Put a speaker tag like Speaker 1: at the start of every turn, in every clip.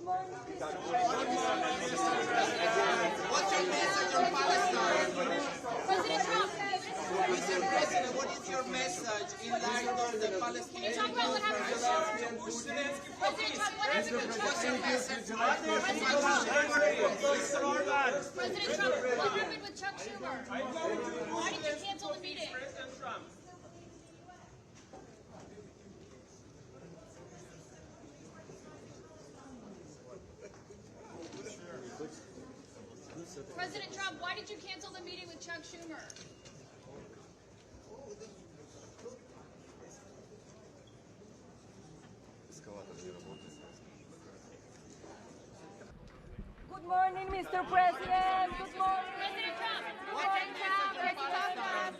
Speaker 1: What's your message on Palestine? Mr. President, what is your message in light of the Palestinian movement? What's your message?
Speaker 2: President Trump, what happened with Chuck Schumer? Why did you cancel the meeting? President Trump, why did you cancel the meeting with Chuck Schumer?
Speaker 3: Good morning, Mr. President. Good morning.
Speaker 2: President Trump,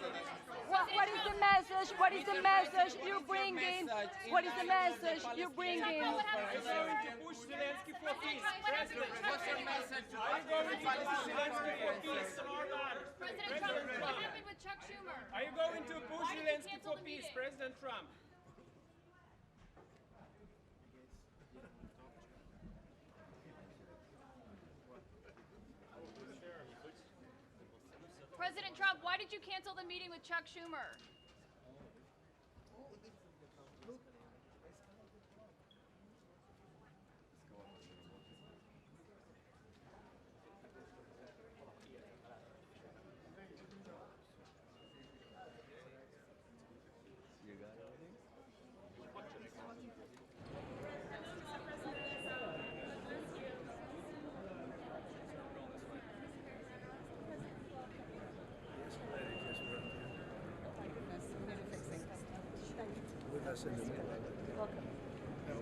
Speaker 3: What is the message? What is the message you bring in? What is the message you bring in?
Speaker 1: What's your message to
Speaker 2: President Trump, what happened with Chuck Schumer?
Speaker 4: Are you going to push Zelensky for peace, President Trump?
Speaker 2: President Trump, why did you cancel the meeting with Chuck Schumer?
Speaker 3: Welcome.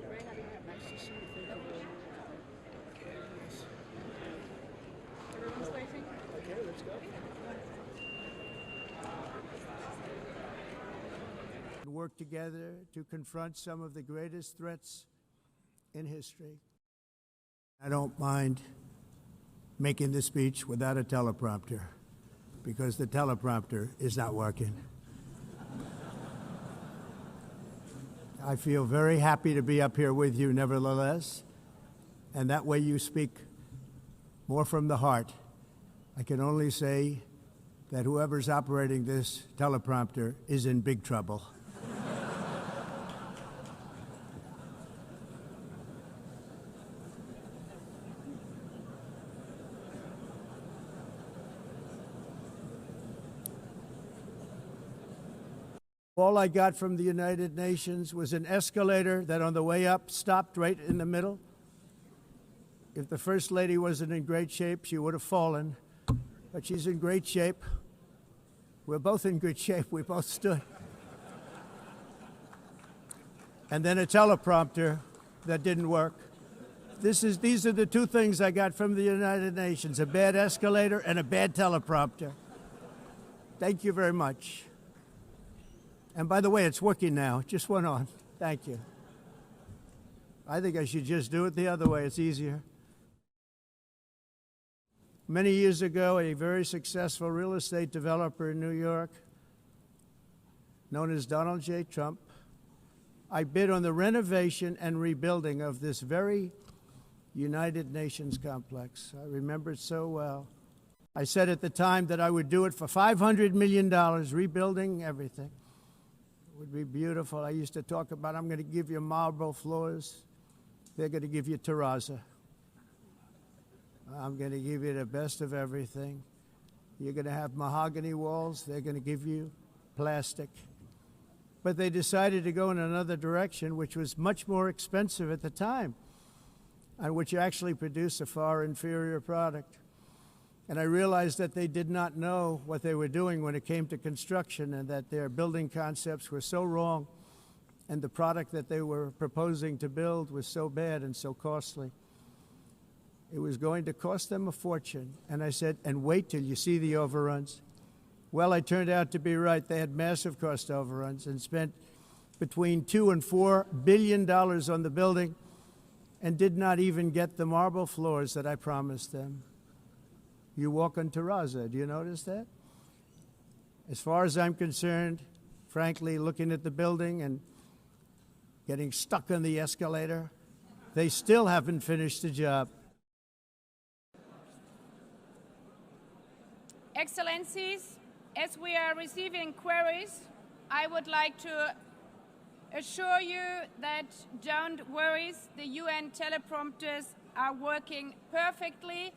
Speaker 3: Very happy to have you. Nice to see you. Everyone's waiting.
Speaker 5: Okay, let's go. Work together to confront some of the greatest threats in history. I don't mind making the speech without a teleprompter because the teleprompter is not working. I feel very happy to be up here with you nevertheless, and that way you speak more from the heart. I can only say that whoever's operating this teleprompter is in big trouble. All I got from the United Nations was an escalator that on the way up stopped right in the middle. If the First Lady wasn't in great shape, she would have fallen. But she's in great shape. We're both in good shape. We both stood. And then a teleprompter that didn't work. These are the two things I got from the United Nations, a bad escalator and a bad teleprompter. Thank you very much. And by the way, it's working now. It just went on. Thank you. I think I should just do it the other way. It's easier. Many years ago, a very successful real estate developer in New York, known as Donald J. Trump, I bid on the renovation and rebuilding of this very United Nations complex. I remember it so well. I said at the time that I would do it for $500 million, rebuilding everything. It would be beautiful. I used to talk about, I'm going to give you marble floors. They're going to give you terrazzo. I'm going to give you the best of everything. You're going to have mahogany walls. They're going to give you plastic. But they decided to go in another direction, which was much more expensive at the time, and which actually produced a far inferior product. And I realized that they did not know what they were doing when it came to construction, and that their building concepts were so wrong, and the product that they were proposing to build was so bad and so costly. It was going to cost them a fortune. And I said, and wait till you see the overruns. Well, I turned out to be right. They had massive cost overruns and spent between $2 and $4 billion on the building and did not even get the marble floors that I promised them. You walk on terrazzo. Do you notice that? As far as I'm concerned, frankly, looking at the building and getting stuck on the escalator, They still haven't finished the job.
Speaker 6: Excellencies, as we are receiving queries, I would like to assure you that don't worry, the UN teleprompters are working perfectly.